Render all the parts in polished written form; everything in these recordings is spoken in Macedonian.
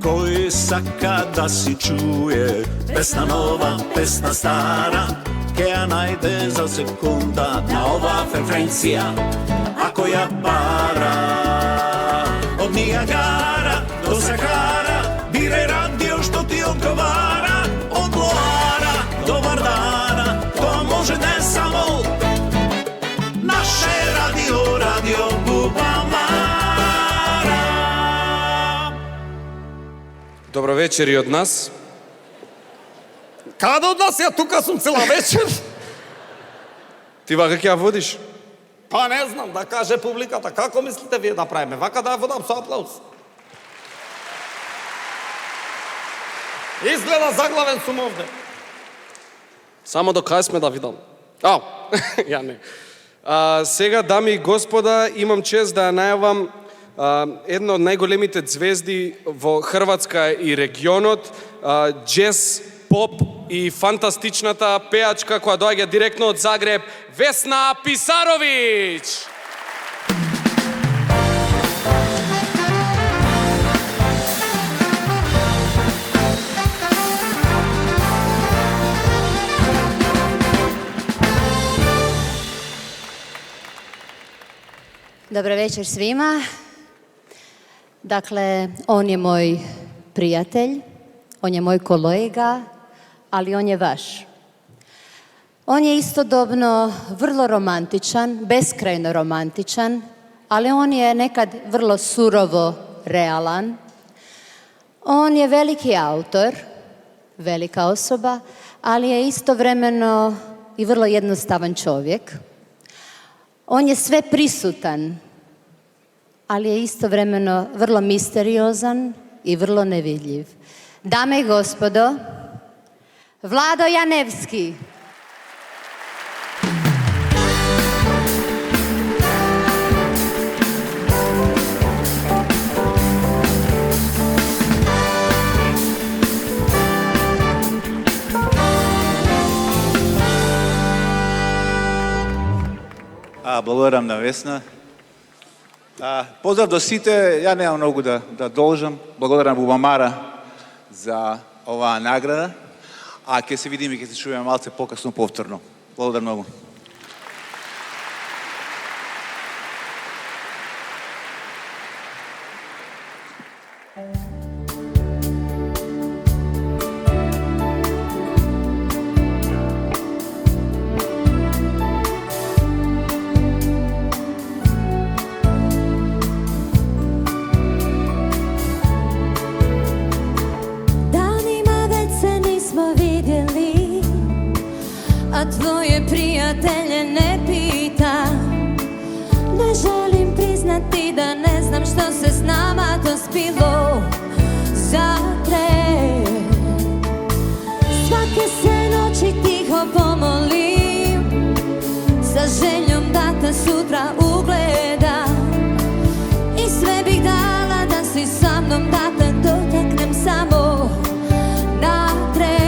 Кој сака да си чуе песна нова, песна стара, ке ја најде за секунда на ова фреквенција. Ако ја бара од Нијагара до Сахара, бире радио што ти одговара. Од Лоара до Вардара, тоа може не само наше радио, радио Бубамара. Добро вечер и од нас. Каде од нас? Ја тука сум цела вечер. Ти вака ќе ја водиш? Па не знам, да каже публиката. Како мислите вие да правиме? Вака да ја водам со аплауз. Изгледа заглавен сум овде. Само до кај сме да видам. Ау, ја не. Сега, дами и господа, имам чест да ја најавам една од најголемите звезди во Хрватска и регионот, джез, поп и фантастичната пеачка која доаѓа директно од Загреб, Весна Писаровиќ. Dobro večer svima. Dakle, on je moj prijatelj, on je moj kolega, ali on je vaš. On je istodobno vrlo romantičan, beskrajno romantičan, ali on je nekad vrlo surovo realan. On je veliki autor, velika osoba, ali je istovremeno i vrlo jednostavan čovjek. On je sve prisutan, ali je istovremeno vrlo misteriozan i vrlo nevidljiv. Dame i gospodo, Vlado Janevski. Благодарам на Весна. Поздрав до сите, ја немам многу да должам. Благодарам Бубамара за оваа награда. А ќе се видиме и ќе се чуеме малце покасно повторно. Благодарам многу. A tvoje prijatelje ne pitam, ne želim priznati da ne znam što se s nama to spilo za tren. Svake se noći tiho pomolim, sa željom da te sutra ugledam, i sve bih dala da si sa mnom, da te dotaknem samo na tren.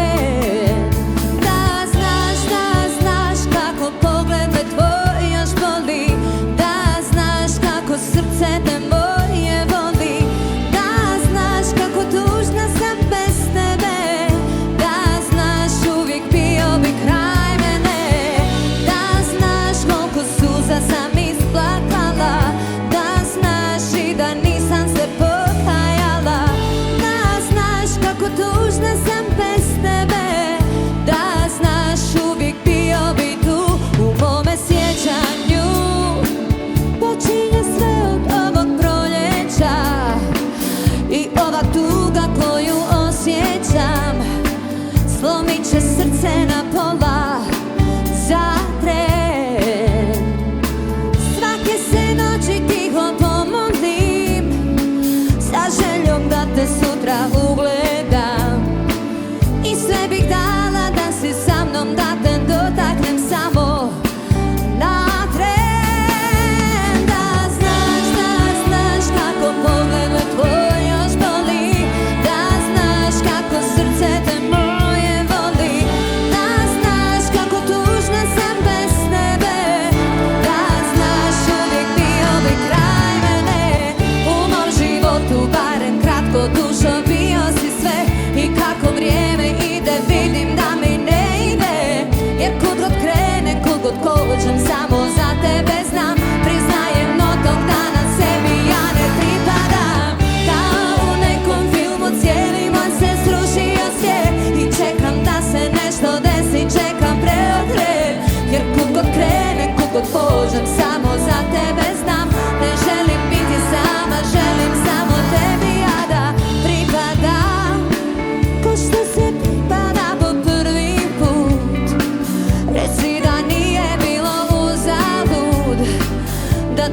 Srce te moje voli, da znaš kako tužna sam bez tebe, da znaš uvijek bio bi kraj mene, da znaš koliko suza sam isplakala, da znaš i da nisam se pokajala, da znaš kako tužna sam bez tebe, da znaš uvijek bio bi tu u mome sjećanju. Počinje sve od ovog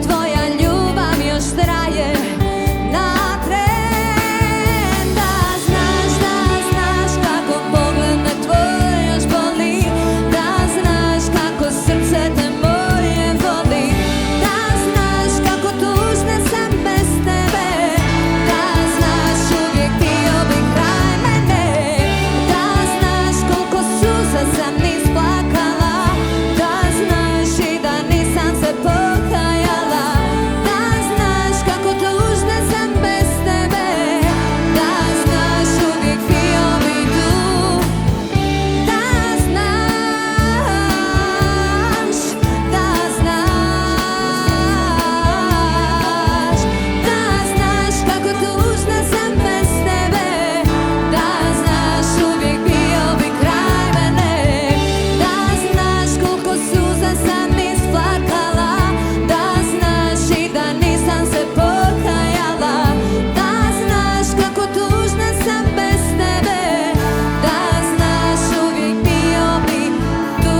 твоја љубав још трае на трен. Да знаш како погледне твој још боли, да знаш како срцете моје воли, да знаш како тужна сам без тебе, да знаш увек био би крај мене, да знаш колку суза сам исплакала, да знаш и да нисам се покајала, да знаш како тужна сам без тебе, да знаш увек био би ту, да знаш, да знаш, да знаш како тужна сам без тебе, да знаш увек био би крај мене, да знаш колку суза сам исплакала, да знаш и да нисам се покајала, да знаш како тужна сам без тебе, да знаш увек био би ту.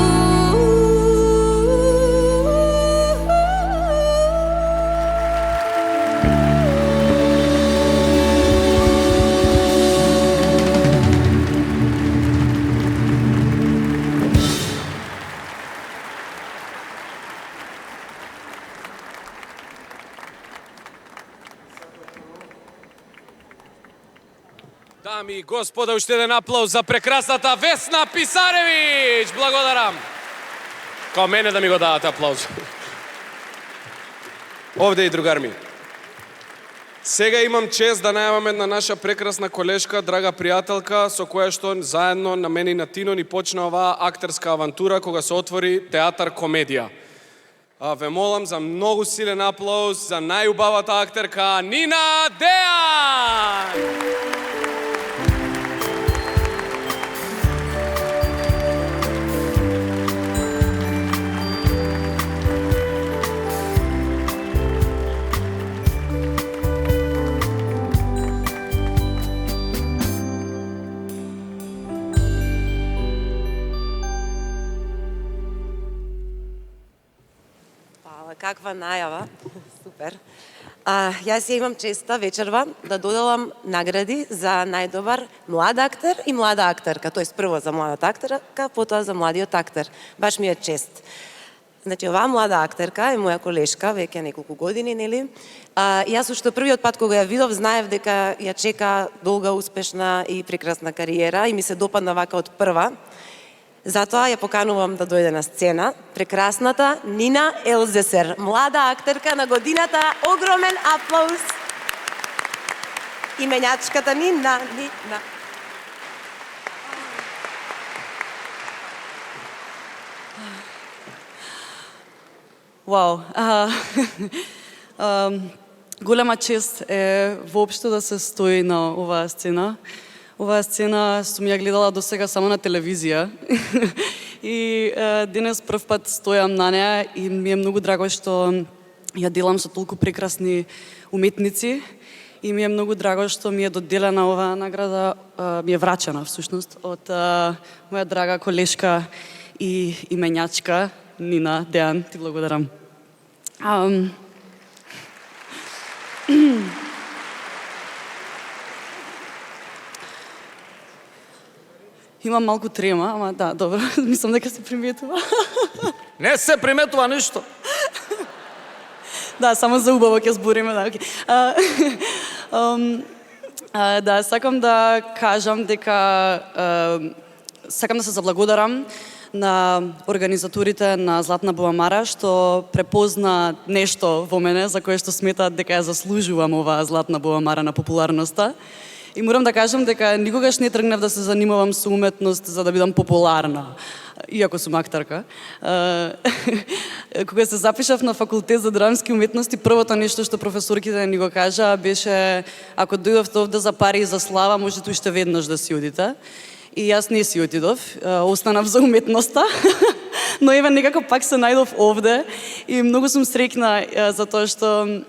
Дами и господа, уште еден аплауз за прекрасната Весна Писаревиќ. Благодарам. Као мене да ми го давате аплауз. Овде и другар ми. Сега имам чест да најавам една наша прекрасна колешка, драга пријателка, со која што заедно на мене и на Тино ни почна оваа актерска авантура кога се отвори театар комедија. Ве молам за многу силен аплауз за најубавата актерка Нина Дејан! Каква најава, супер. Јас ја имам честа вечерва да доделам награди за најдобар млад актер и млада актерка, тоест прво за младата актерка, потоа за младиот актер. Баш ми е чест. Значи, оваа млада актерка е моја колешка, веќе неколку години, нели? Јас уште првиот пат кога ја видов, знаев дека ја чека долга, успешна и прекрасна кариера и ми се допадна вака од прва. Затоа ја поканувам да дојде на сцена прекрасната Нина Елзесер, млада актерка на годината. Огромен аплауз. Именјачката Нина. Вау. Голема чест е воопшто да се стои на оваа сцена. Оваа сцена сум ја гледала до сега само на телевизија и денес прв пат стојам на неа и ми е многу драго што ја делам со толку прекрасни уметници и ми е многу драго што ми е доделена оваа награда, ми е врачена всушност од моја драга колешка и именјачка Нина Дејан. Ти благодарам. Имам малку трема, ама да, добро, мислам дека се приметува. Не се приметува ништо. Да, само за убаво ќе збориме, да, окей. Да, сакам да кажам дека сакам да се заблагодарам на организаторите на Златна Буамара што препозна нешто во мене за кое што сметаат дека ја заслужувам оваа Златна Буамара на популарноста. И морам да кажам дека никогаш не тргнав да се занимавам со уметност за да бидам популарна, иако сум актерка. Кога се запишав на факултет за драмски уметности, првото нешто што професорките ни го кажаа беше: ако дојдовте овде за пари и за слава, можете уште веднаш да си одите. И јас не си отидов, останав за уметноста, но еве некако пак се најдов овде и многу сум среќна за тоа што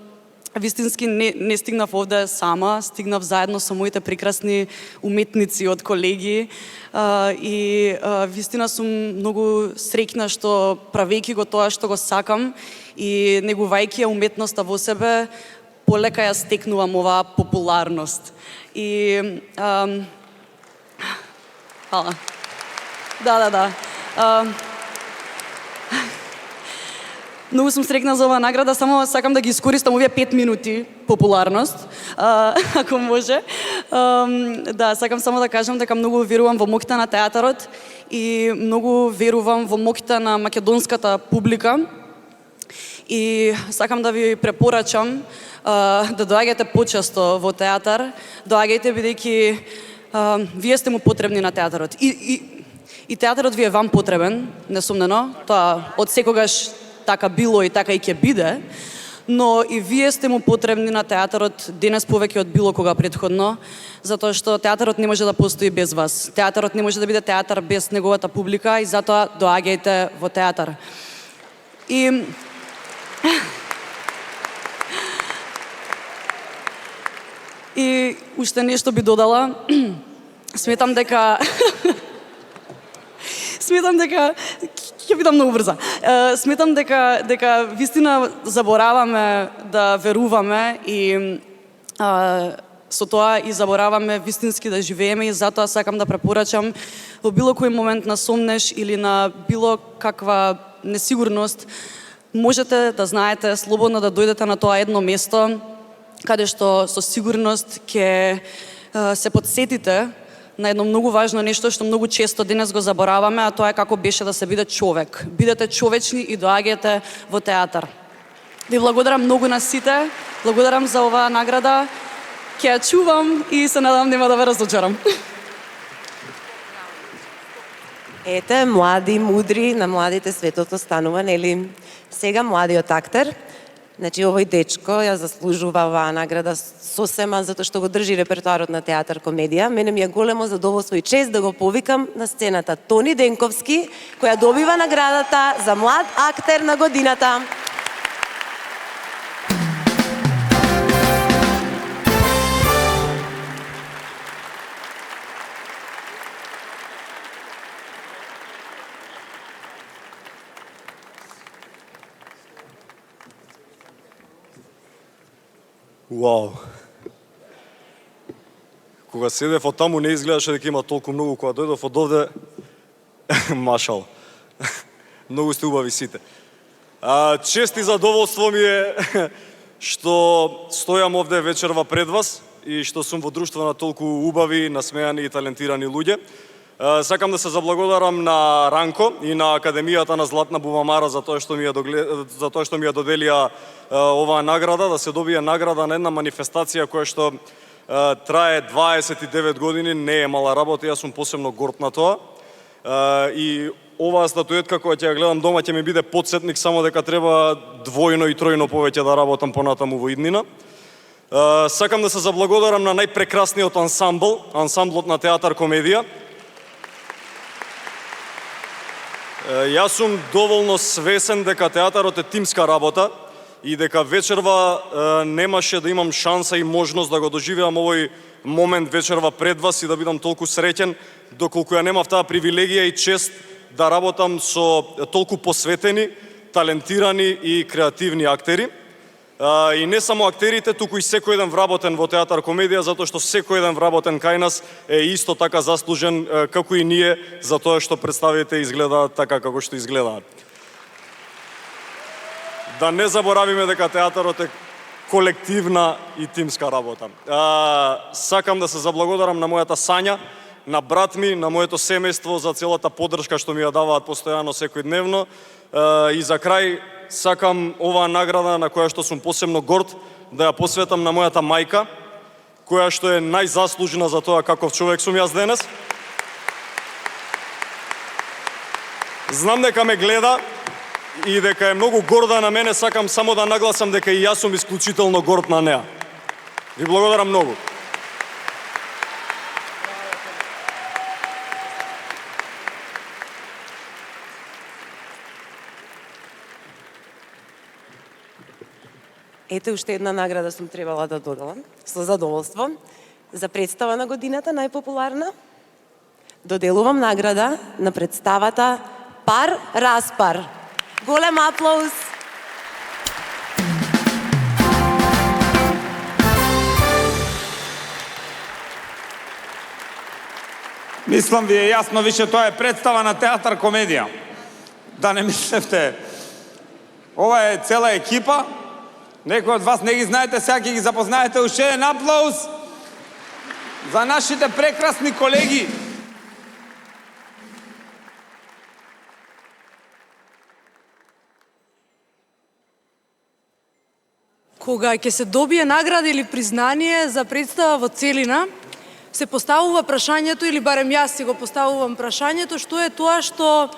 вистински не стигнав овде сама, стигнав заедно со моите прекрасни уметници од колеги и вистина сум многу среќна што правејќи го тоа што го сакам и негувајќи ја уметноста во себе, полека ја стекнувам оваа популарност. И хала. Да. Многу сум среќна за оваа награда, само сакам да ги искористам овие 5 минути популарност, ако може. Да, сакам само да кажам дека многу верувам во моќта на театарот и многу верувам во моќта на македонската публика. И сакам да ви препорачам да доаѓате почесто во театар, доаѓајте бидејќи вие сте му потребни на театарот. И театарот ви е вам потребен, несумнено, тоа од секогаш така било и така и ќе биде, но и вие сте му потребни на театарот денес повеќе од било кога претходно, затоа што театарот не може да постои без вас. Театарот не може да биде театар без неговата публика и затоа доаѓајте во театар. И уште нешто би додала. Сметам дека ќе бидам многу брза. Сметам дека вистина забораваме да веруваме и со тоа и забораваме вистински да живееме и затоа сакам да препорачам во било кој момент на сомнеш или на било каква несигурност, можете да знаете слободно да дојдете на тоа едно место каде што со сигурност ќе се подсетите на едно многу важно нешто што многу често денес го забораваме, а тоа е како беше да се биде човек. Бидете човечни и доаѓајте во театар. Ви благодарам многу на сите, благодарам за оваа награда, ќе ја чувам и се надам нема да ве разочарам. Ете, млади, мудри, на младите светото станува, нели? Сега младиот актер, значи овој дечко ја заслужува оваа награда сосема затоа што го држи репертоарот на театар комедија. Мене ми е големо задоволство и чест да го повикам на сцената Тони Денковски, која добива наградата за млад актер на годината. Вау! Кога седев од таму не изгледаше дека има толку многу, кога дојдов од овде, машал. Многу сте убави сите. Чест и задоволство ми е што стојам овде вечерва пред вас и што сум во друштво на толку убави, насмеани и талентирани луѓе. Сакам да се заблагодарам на Ранко и на Академијата на Златна Бубамара за тоа што ми ја доделија оваа награда, да се добие награда на една манифестација која што трае 29 години, не е мала работа, јас сум посебно горд на тоа. И оваа статуетка која ќе ја гледам дома ќе ми биде потсетник само дека треба двојно и тројно повеќе да работам понатаму во иднина. Сакам да се заблагодарам на најпрекрасниот ансамбл, ансамблот на театар комедија. Јас сум доволно свесен дека театарот е тимска работа и дека вечерва немаше да имам шанса и можност да го доживеам овој момент вечерва пред вас и да бидам толку среќен, доколку ја немав таа привилегија и чест да работам со толку посветени, талентирани и креативни актери. И не само актерите, туку и секој еден вработен во театар комедија, затоа што секој еден вработен кај нас е исто така заслужен како и ние за тоа што представите изгледаат така како што изгледаат. Да не заборавиме дека театарот е колективна и тимска работа. Сакам да се заблагодарам на мојата Сања, на брат ми, на моето семејство за целата поддршка што ми ја даваат постојано секојдневно. И за крај сакам оваа награда на која што сум посебно горд да ја посветам на мојата мајка, која што е најзаслужна за тоа каков човек сум јас денес. Знам дека ме гледа и дека е многу горда на мене, сакам само да нагласам дека и јас сум исклучително горд на неа. Ви благодарам многу. Ете уште една награда сум требала да додалам, со задоволство, за представа на годината, најпопуларна. Доделувам награда на представата Пар Распар. Голем аплауз! Мислам ви е јасно више, тоа е представа на театар комедија. Да не мислевте. Ова е цела екипа. Некој од вас не ги знаете, сега ќе ги запознаете. Уште еден аплауз за нашите прекрасни колеги. Кога ќе се добие награда или признание за представа во целина, се поставува прашањето, или барем јас си го поставувам прашањето, што е тоа што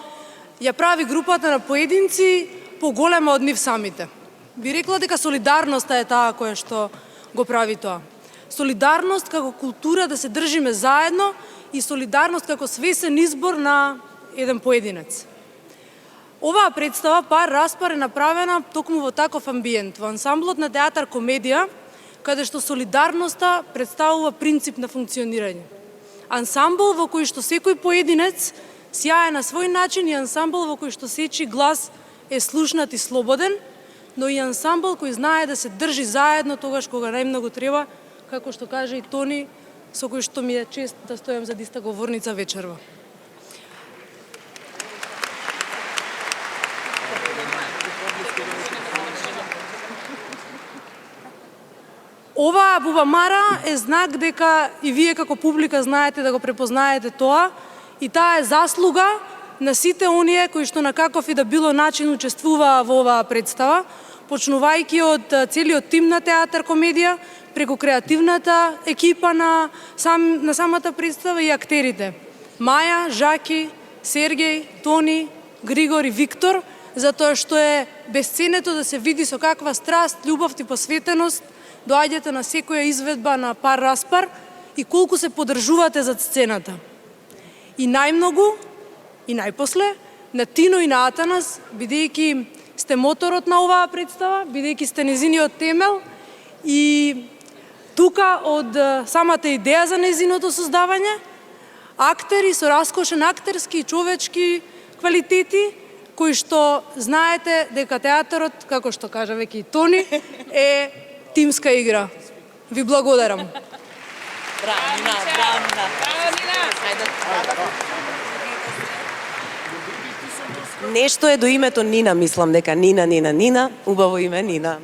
ја прави групата на поединци поголема од нив самите. Би рекла дека солидарноста е таа која што го прави тоа. Солидарност како култура да се држиме заедно и солидарност како свесен избор на еден поединец. Оваа представа Пар Распар е направена токму во таков амбиент, во ансамблот на театар комедија, каде што солидарноста представува принцип на функционирање. Ансамбл во кој што секој поединец сјае на свој начин и ансамбл во кој што сечи глас е слушнат и слободен, но и ансамбл кој знае да се држи заедно тогаш кога најмногу треба, како што каже и Тони, со кој што ми е чест да стојам за иста говорница вечерва. Оваа бубамара е знак дека и вие како публика знаете да го препознаете тоа, и таа е заслуга на сите оние кои што на каков и да било начин учествуваа во оваа представа, почнувајќи од целиот тим на театар комедија, преку креативната екипа на самата представа и актерите. Маја, Жаки, Сергеј, Тони, Григор и Виктор, затоа што е бесценето да се види со каква страст, љубов и посветеност доаѓате на секоја изведба на Пар Распар и колку се подржувате зад сцената. И најмногу, и најпосле, на Тино и на Атанас, бидејќи сте моторот на оваа представа, бидејќи сте незиниот темел, и тука од самата идеја за незиното создавање, актери со раскошен актерски и човечки квалитети, кои што знаете дека театарот, како што кажа веќе и Тони, е тимска игра. Ви благодарам. Браво, Нина, браво, Нина. Нешто е до името Нина, мислам дека Нина, убаво име Нина.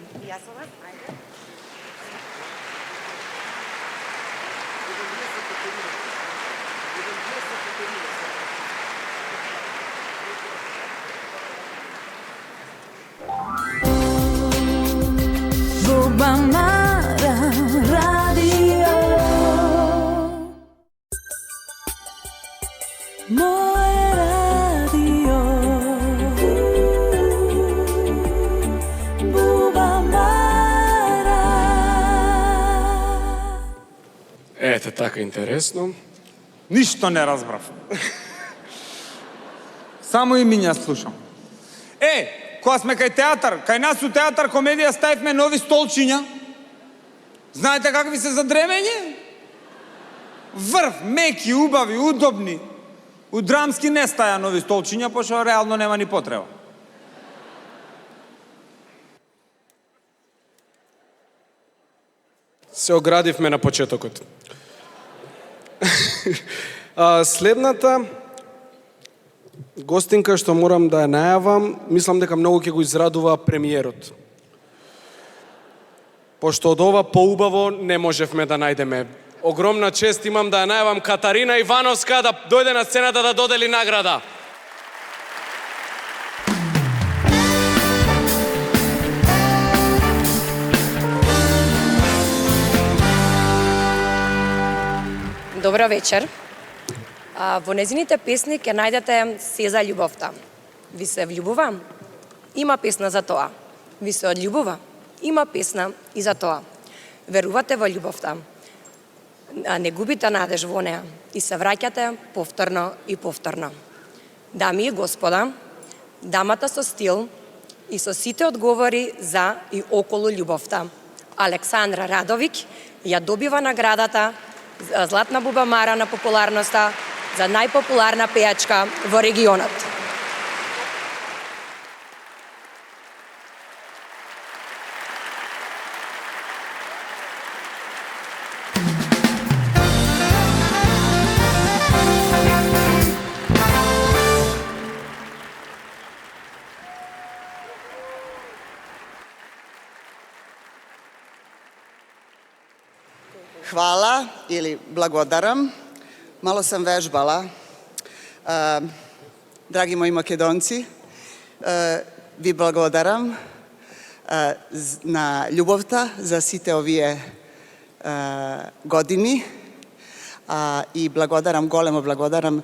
Бубамара радио, моје радио, Бубамара. Ете, така интересно. Ништо не разбрав. Само имиња слушам. Кога сме кај театар, кај нас у театар комедија ставивме нови столчиња. Знаете какви се за дремење? Врв, меки, убави, удобни. У драмски не стаја нови столчиња, пошто реално нема ни потреба. Се оградивме на почетокот. Следната гостинка што морам да ја најавам, мислам дека многу ќе го израдува премиерот. Пошто од ова поубаво не можевме да најдеме. Огромна чест имам да ја најавам Катарина Ивановска да дојде на сцената да додели награда. Добра вечер. Во незините песни ќе најдете се за љубовта. Ви се влюбува? Има песна за тоа. Ви се одљубува? Има песна и за тоа. Верувате во љубовта. Не губите надеж во неа и се враќате повторно и повторно. Дами и господа, дамата со стил, и со сите одговори за и околу љубовта. Александра Радовиќ ја добива наградата Златна бубамара на популарноста за најпопуларна пејачка во регионот. Hvala ili blagodaram. Malo sam vežbala. Dragi moji Makedonci, vi blagodaram na љубовта за сите овие години и благодарам, големо благодарам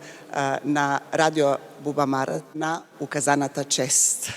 на Радио Бубамара на указаната чест.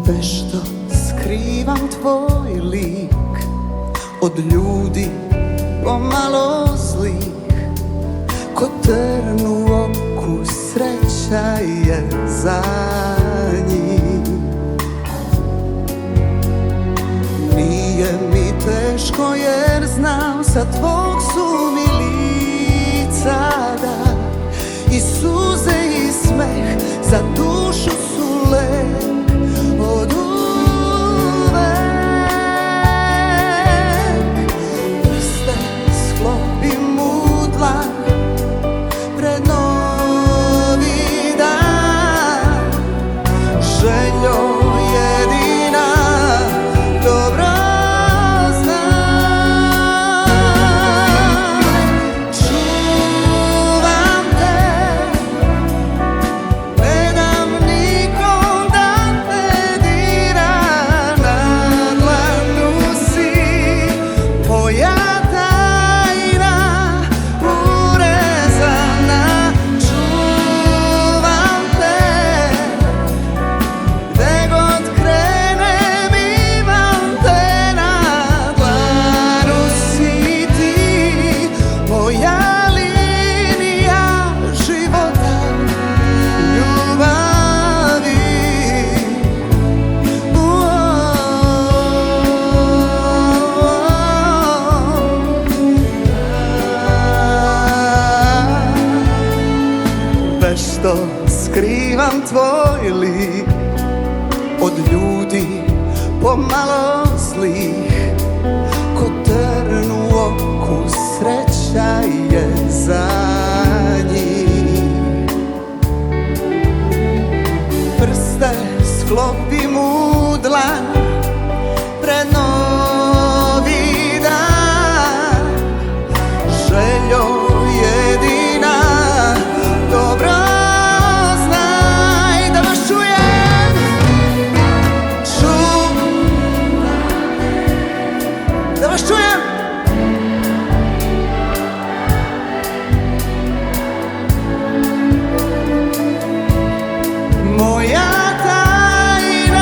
Вешто скривам твој лик од људи помало злих, ко трну оку среќа е за njih. Nije mi teško jer znam sa tvog su mi lica dar i suze i smeh za dušu su lek. Od uvek prste sklopim u dlan pred novi dan, željo jedina dobro znam. Čuvam te, ne dam nikom da što skrivam tvoj lik od ljudi pomalo zlih, ko trn u oku sreća je za njih. Prste sklopim u dlan pred novi dan, željo jedina dobro znaj da vas čujem, da vas čujem. Moja tajna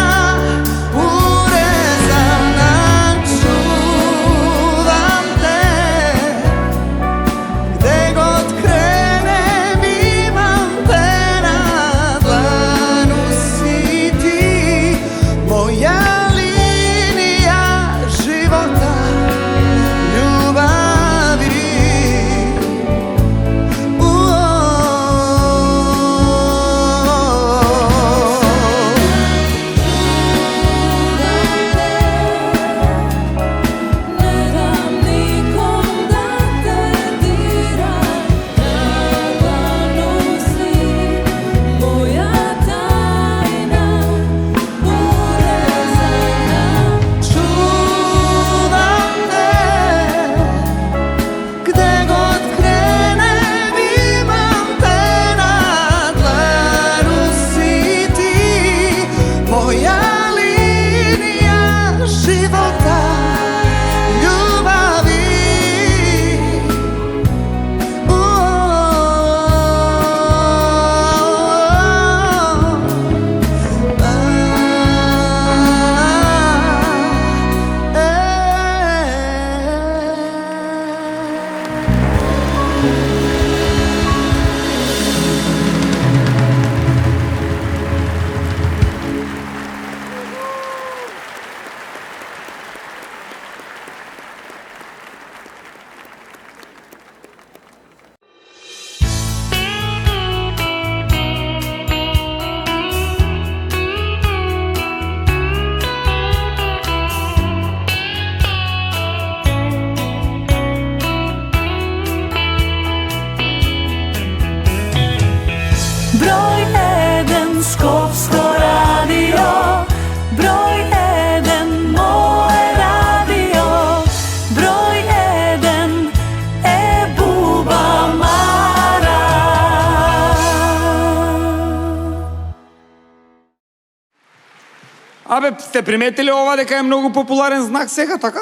Абе, сте приметили ова дека е многу популарен знак сега, така?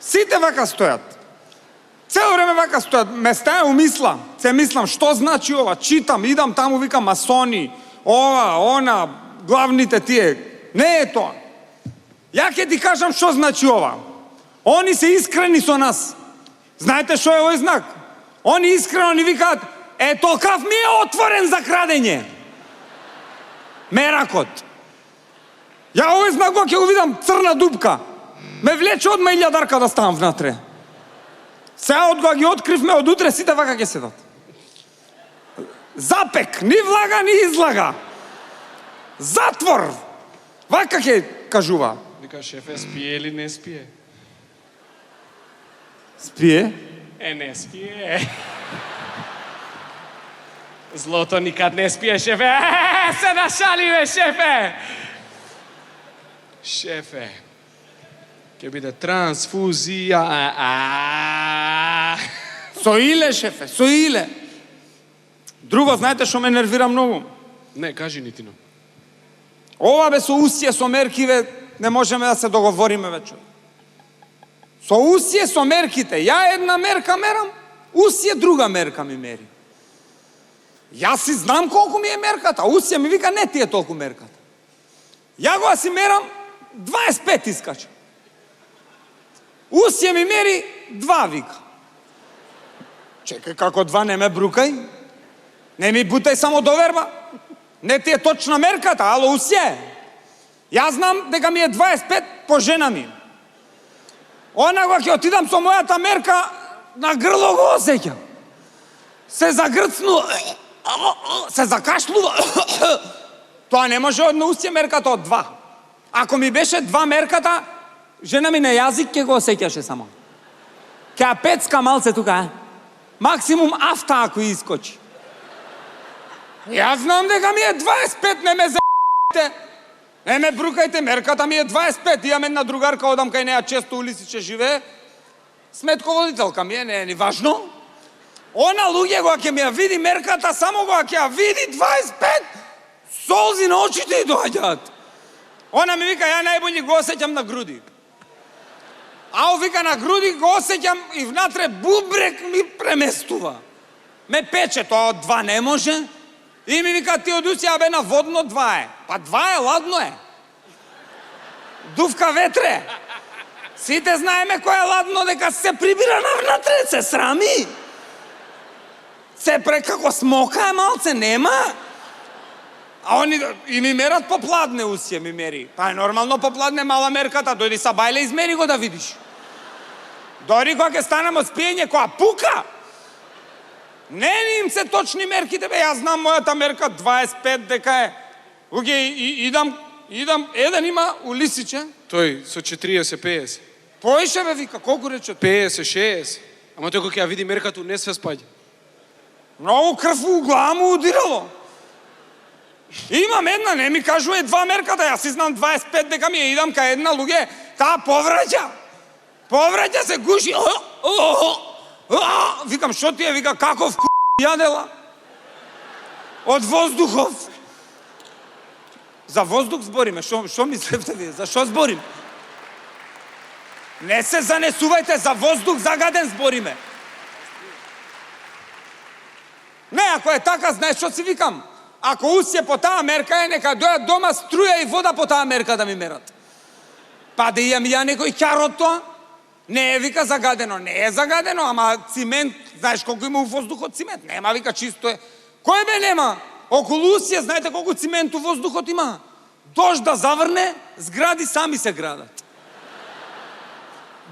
Сите вака стојат. Цело време вака стојат. Ме стае умисла. Се мислам, што значи ова? Читам, идам таму, викам масони, ова, она, главните тие. Не е тоа. Ја ќе ти кажам што значи ова. Они се искрени со нас. Знаете што е овој знак? Они искрено ни викаат, толкав ми е отворен за крадење. Меракот. Ја овој знак го ќе го видам црна дупка. Ме влече одма 1000 да ставам внатре. Сега од кога ги откривме, од утре сите вака ќе седат. Запек, ни влага, ни излага. Затвор. Вака ќе кажува. Вика, шефе, спие или не спие? Спие? Не спие. Злото никад не спие, шефе. Се нашалиме, шефе. Шефе, ќе биде трансфузија. Со иле, шефе, со иле. Друго, знаете што ме нервира многу? Не, кажи нитино. Ова бе со усие, со мерки, бе, не можеме да се договориме вече. Со усие, со мерките. Ја една мерка мерам, усие друга мерка ми мери. Јас си знам колку ми е мерката, усие ми вика не ти е толку мерката. Ја го си мерам, 25 искача. Усие ми мери 2 вика. Чекај, како 2 не ме брукај? Не ми бутај само доверба. Не ти е точна мерката, ало усие. Јас знам дека ми е 25 по жена ми. Она го ќе отидам со мојата мерка, на грло го осеќам. Се загрцну, се закашлува. Тоа не може од усие мерката од 2. Ако ми беше 2 мерката, жена ми на јазик ќе го осеќаше само. Ке пецка малце тука, максимум афта ако искочи. Јас знам дека ми е 25, не ме за***те. Не ме брукајте, мерката ми е 25. Имам една другарка, одам кај неја често улициче живее. Сметководителка ми е, не е ни важно. Она луѓе кога ќе ми ја види мерката, само кога ќе ја види 25, солзи на очите и доаѓаат. Она ми вика, ја најбољи го осеќам на груди. Ау вика, на груди го осеќам и внатре бубрек ми преместува. Ме пече, тоа од 2 не може. И ми вика, ти од усија бе на водно 2 е. Па 2 е, ладно е. Дувка ветре. Сите знаеме кој е ладно, дека се прибира на внатре, се срами. Се прекако смока е малце, нема. А они и ми мерат попладне усија, ми мери. Па е нормално попладне, мала мерката, дојди са бајле, измери го да видиш. Дори кога ќе станемо од спиење, која пука, не им се точни мерките, бе, јас знам мојата мерка 25 дека е. Уге, идам, еден има улисиче. Тој со 40-50. Поише, бе, вика, колку рече? 50-60. Ама тој кога ќе ја види мерката, не све спаѓа. Многу крв у глава му удирало. Имам една, не ми кажува 2 мерката, јас си знам 25 дека ми е, идам кај една луѓе, таа повраќа. Повраќа се гуши. Викам, што ти е? Вика, каков јадела? Од воздухов. За воздух збориме, што мислевте вие? За што зборим? Не се занесувајте, за воздух загаден збориме. Не, ако е така, знаеш што си викам? Ако усје по таа мерка е, нека дојат дома струја и вода по таа мерка да ми мерат. Па да имам ја некој ќар од тоа? Не е, вика, загадено. Не е загадено, ама цимент, знаеш колку има у воздухот цимент? Нема, вика, чисто е. Кој бе нема? Околу усија, знаете колку цимент у воздухот има? Дожд да заврне, згради сами се градат.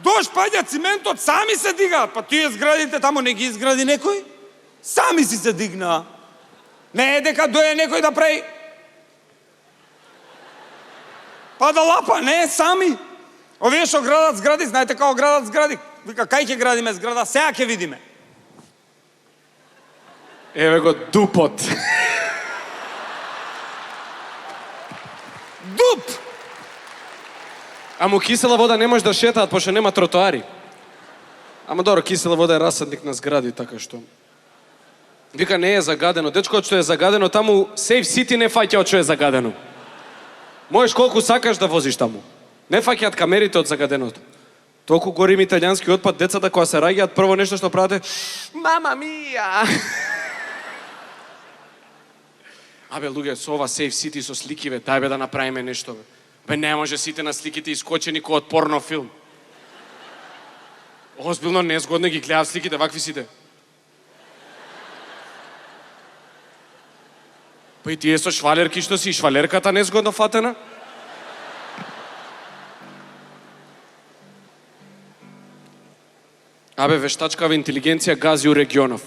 Дожд паѓа, циментот сами се дигаат. Па тие зградите таму не ги изгради некој? Сами си се дигнаа. Не е дека дојде некој да прави. Па да лапа, не, сами. Овие што градат згради, знаете како градат згради? Вика, кај ќе градиме зграда, сега ќе видиме. Еве го дупот. Дуп! Ама кисела вода не може да шетаат, пошто нема тротоари. Ама добро, кисела вода е расадник на згради, така што... Вика, не е загадено. Дечкот што е загадено, таму Safe City не фаќа од што е загадено. Можеш колку сакаш да возиш таму. Не фаќаат камерите од загаденото. Толку горим италијански отпад, децата кога се раѓаат, прво нешто што правите, мама мија! Абе, луѓе, со ова Safe City со слики, бе, дај бе да направиме нешто, бе. Бе, не може сите на сликите искочени кој од порно филм. Озбилно, незгодно ги гледав сликите, вакви сите. Па и тие со швалерки што си, швалерката незгодно фатена? Абе, вештачкава интелигенција гази у регионов.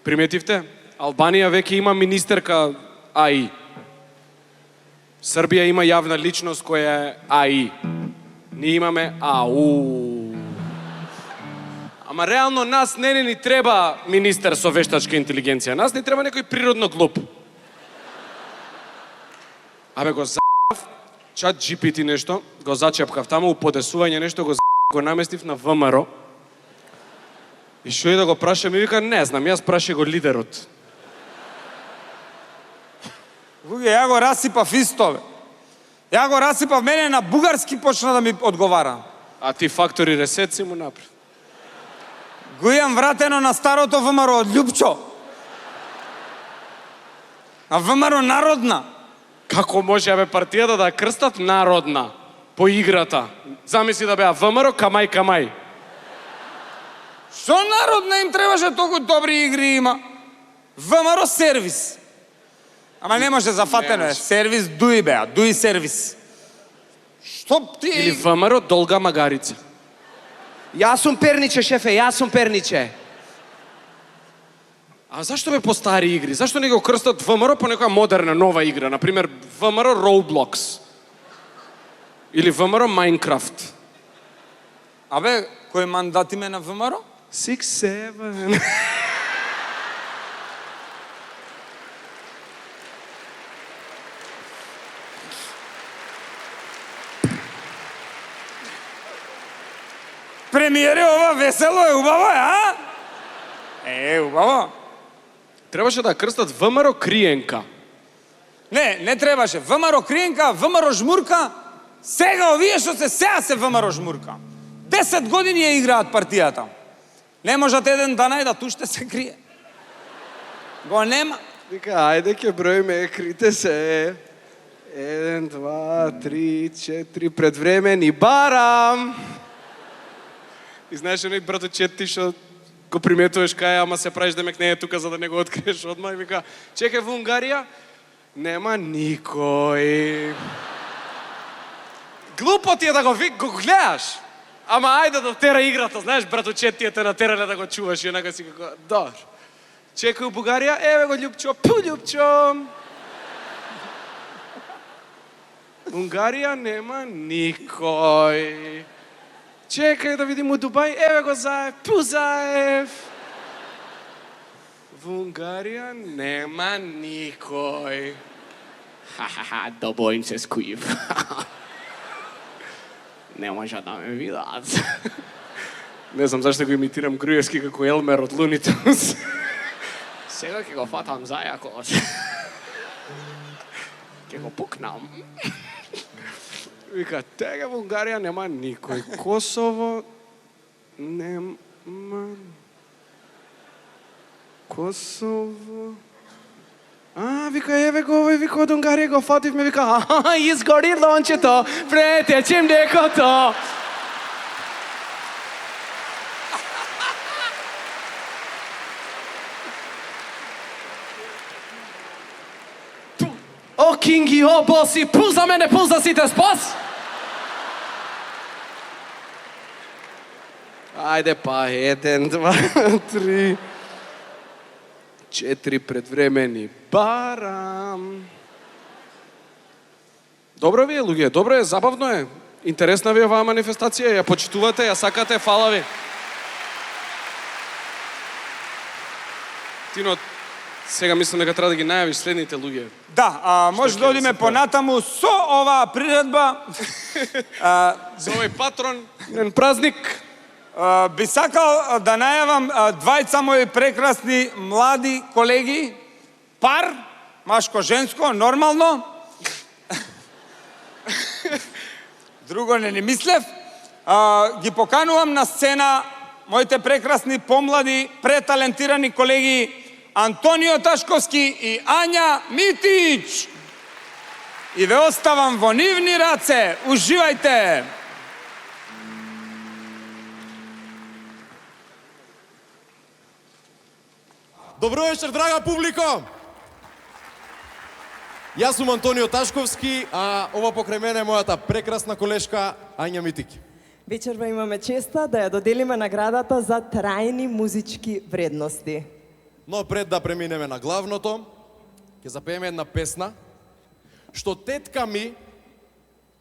Приметивте? Албанија веќе има министерка АИ. Србија има јавна личност која е АИ. Ние имаме АУ. Ама реално нас не ни треба министер со вештачка интелигенција. Нас ни треба некој природно глуп. Абе, го за***ав, чат GPT нешто, го зачепкав таму, у подесување нешто, го наместив на ВМРО. И шо и да го праша, ми вика, не знам, јас праши го лидерот. Луѓе, ја го расипав исто, бе. Ја го расипав, мене на бугарски почна да ми одговара. А ти фактори ресет си му напред. Го имам вратено на старото ВМРО од Љупчо. А ВМРО народна. Како може, абе, партијата да крстат народна по играта? Замисли да беа ВМРО, камај. Што народна им требаше, толку добри игри има? ВМРО сервис. Ама не може, зафатено е. Сервис дуи беа, дуи сервис. Што ти... Или ВМРО долга магарица. Јас сум перниче, шефе, јас сум перниче. А зашто бе по стари игри? Зашто не го крстат ВМРО по некоја модерна, нова игра? Например, ВМРО Roblox. Или ВМРО Minecraft. Абе, кој мандат име на ВМРО? 6-7. Премиере, ова весело е, убаво е, а? Убаво. Требаше да крстат ВМРО Криенка. Не требаше. ВМРО Криенка, ВМРО Жмурка. Сега овие што сега се ВМРО Жмурка. 10 години ја играат партијата. Не можат еден да најдат, уште се крие. Го нема. Вика, ајде ќе броиме, крите се. 1, 2, 3, 4, предвремени барам. И знаеш, оној браточет ти што го приметуваш кај, ама се правиш демек не е тука за да не го откриеш одма и вика, чекај, во Унгарија нема никој. Глупо ти е да го гледаш. Ама ајде да тера играта, знаеш, браточет ти е те натерале да го чуваш и онака си како, добро. Чекај у Бугарија, еве го Љупчо, Љупчо. Унгарија нема никој. Чекај да видим у Дубај, еве го Заев, Заев. Во Унгарија нема никој. Ха-ха-ха, добро им се скуив. Не може да ме видат. Не знам зашто го имитирам Груевски како Елмер од Луни Тунс. Сега ќе го фатам зајакот. Ќе го пукнам. Вика, тега во Унгарија нема никој. Косово нема... Косово... вика, еве го овој, вика, од Унгарија го фативме, вика, изгори лончето, претече млекото. О, кинги, о, боси, пул за мене, пул за сите, спас! Ајде па, 1, 2, 3, 4 предвремени барам. Добро ви е, луѓе, добро е, забавно е. Интересна ви е оваа манифестација, ја почитувате, ја сакате, фала ви. Тино, сега мислам дека треба да ги најавиш следните луѓе. Да, може да одиме понатаму со оваа приредба. За овој патрон, празник. Би сакал да најавам двајца мои прекрасни млади колеги, пар, машко-женско, нормално. Друго не ни мислев. Ги поканувам на сцена моите прекрасни, помлади, преталентирани колеги Антонио Ташковски и Ања Митич. И ве оставам во нивни раце. Уживајте! Добро вечер, драга публико! Јас сум Антонио Ташковски, а ова покрај мене е мојата прекрасна колешка Ања Митик. Вечерва имаме честа да ја доделиме наградата за трајни музички вредности. Но пред да преминеме на главното, ќе запееме една песна што тетка ми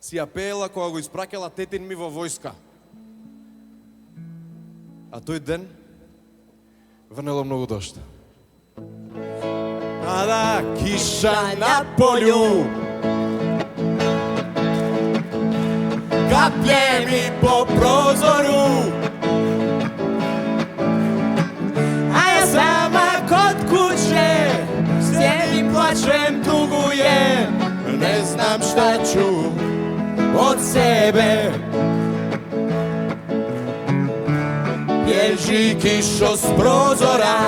си ја пеела кога го испраќала тетин ми во војска. А тој ден врнело многу дожд. Пада киша на полју, капле ми по прозору, а ја сама код куче седим, плачем, тугуjem, не знам шта ću од себе. Bježi kišo s prozora,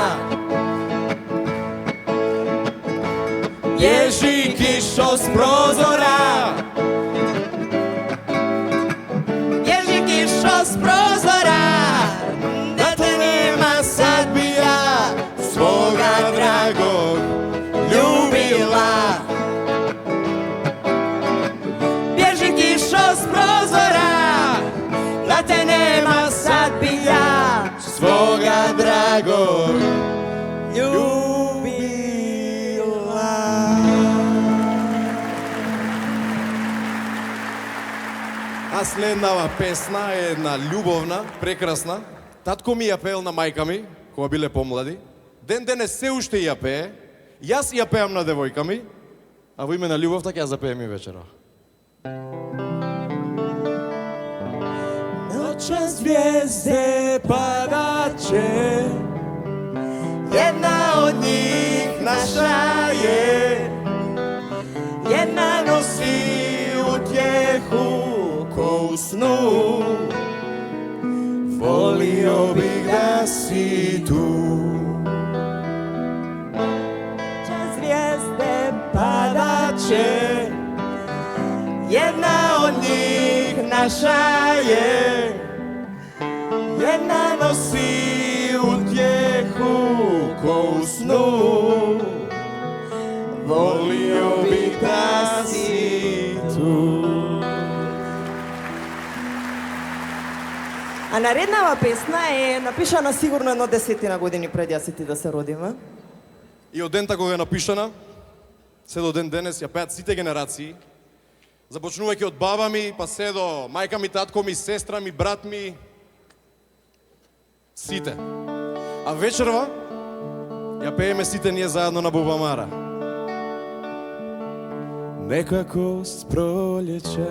bježi kišo s prozora, bježi kišo s prozora, da te nema sad bi ja svoga dragog ljubila. Bježi kišo s prozora, da te nema sad bi ja svoga dragog ljubila. А следнава песна е една љубовна, прекрасна. Татко ми ја пеел на мајка ми, кога биле помлади. Ден денес се уште ја пее. Јас ја пеам на девојка ми, а во име на љубовта ќе ја запеем и вечера. Noće zvijezde padaće, jedna od njih naša je, jedna nosi utjehu ko u snu, volio bih da si tu. Zvijezde padaće, jedna od njih naša je, jedna nosi utjehu ko u snu, volio bih da si tu. А нареднава песна е напишана сигурно едно 10 години пред јас и ти да се родиме. И од дента кога е напишана, се до ден денес ја пеат сите генерации, започнувајќи од баба ми, па се до мајка ми, татко ми, сестра ми, брат ми, сите. А вечерва ја пееме сите ние заедно на Бубамара. Некако с пролеće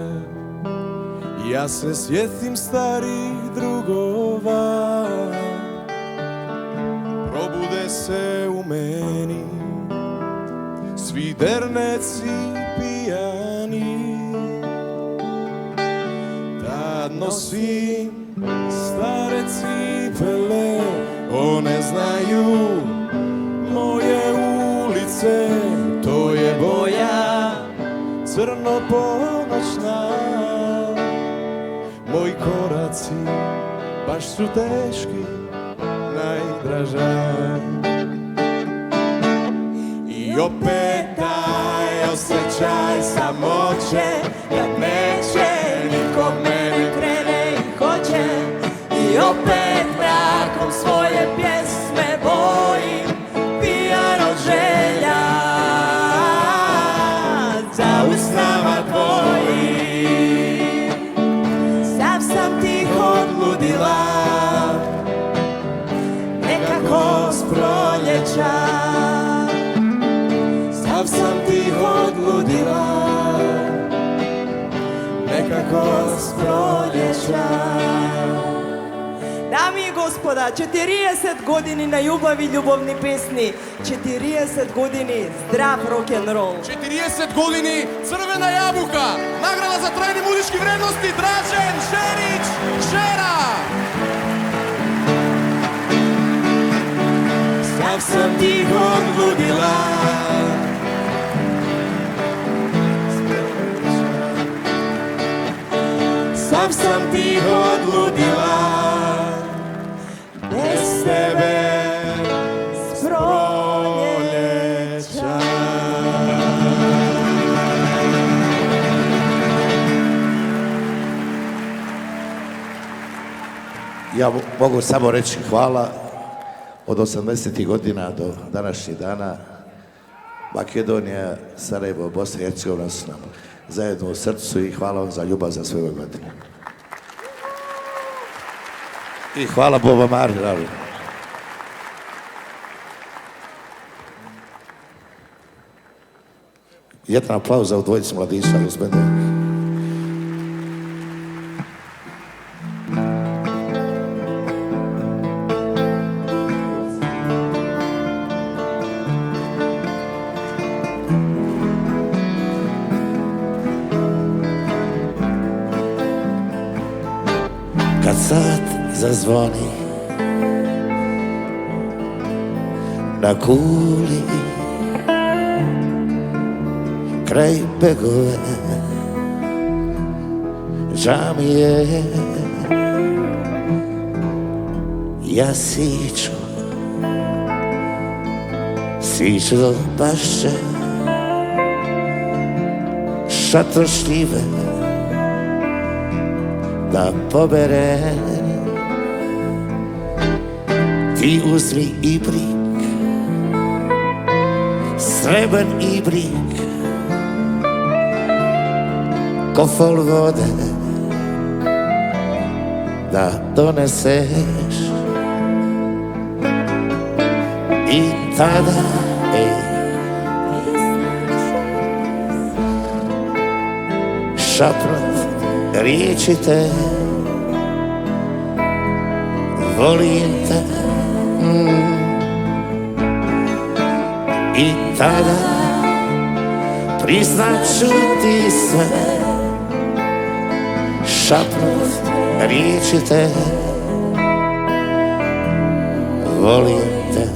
ја се сјетим старих другова, пробуде се у мени svi derneci pijani. Tad nosim stare cipele, one znaju moje ulice, to je boja crno ponoćna. Moji koraci baš su teški, najdraža. I opet taj osjećaj samoće, kad neće niko mene krene i hoće. I opet mrakom svoje pjesme bojim, pijan od želja za usnama tvojim. Sam sam ti odludila, nekako s proljeća. Sav sam ti odludila, nekako s proljeća. Da Dami i gospoda, 40 godini na ljubav i ljubavni pesni, 40 godini zdrav rock'n'roll. 40 godini Crvena jabuka, nagrada za trajne muzičke vrednosti Dražen Šerić Šera. Sav sam ti odludila, sav sam ti odludila, bez tebe s proljeća. Ja mogu samo reći hvala od 80. godina do današnjih dana. Makedonija, Sarajevo, Bosna i Hercegovina su nam zajedno u srcu i hvala vam za ljubav za sve ove godine. I hvala Bubamari, naravno. Jedan aplauz za dvojicu mladića, gospodine. Kad sat zazvoni na kuli kraj Begove džamije, ja siću do bašće, šator šljive da pobere. Ti uzmi ibrik, sreban ibrik, kofol vode da doneseš. I tada, šapnut riječi te, volim te. I tada priznat ću ti sve, šapnut riječi te, volim te.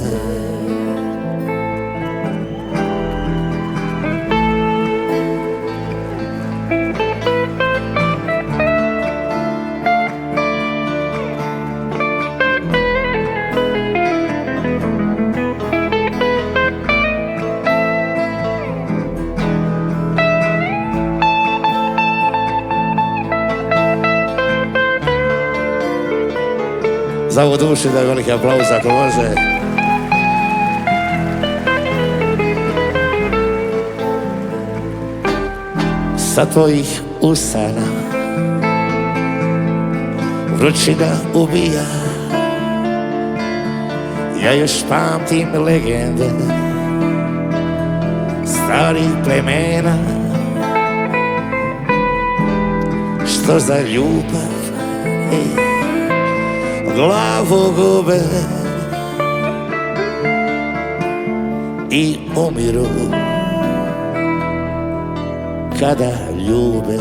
Za ovu duši da je veliki aplauz ako može. Sa tvojih usana vrućina ubija, ja još pamtim legende starih plemena, što za ljubav glavu gube i umiru kada ljube.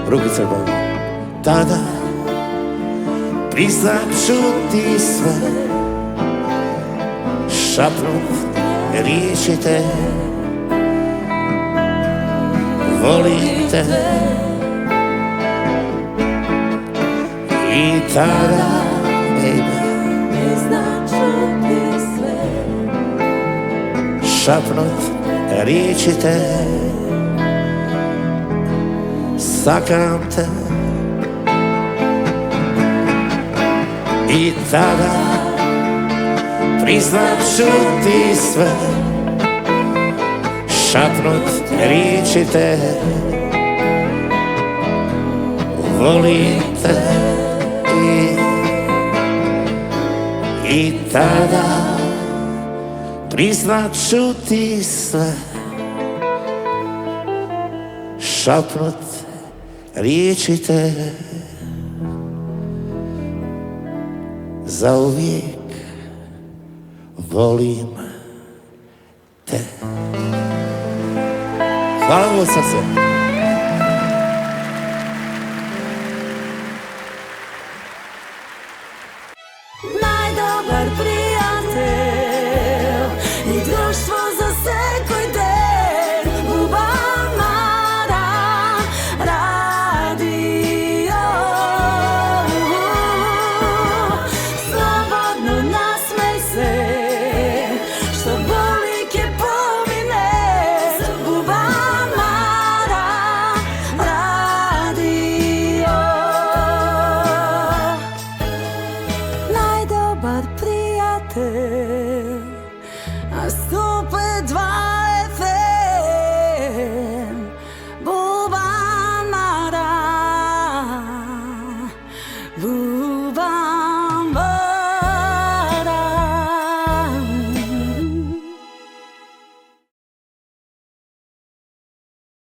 Rukice Bogu. Tada priznat ću ti sve, šapnut riječi te, volim te. I tada, priznat ću ti sve, šapnut riječi te, sakam te. I tada priznat ću ti sve, šapnut riječi te, volim te. I tada priznat ću ti sve, šapnut riječi te, zauvijek volim te. Hvala vam od srca. Najdobar prijatelj i društvo za sekoj den. Bubamara radio. Slobodno nasmej se, što boli ke pomine. Bubamara radio. Najdobar prijatelj, a 105.2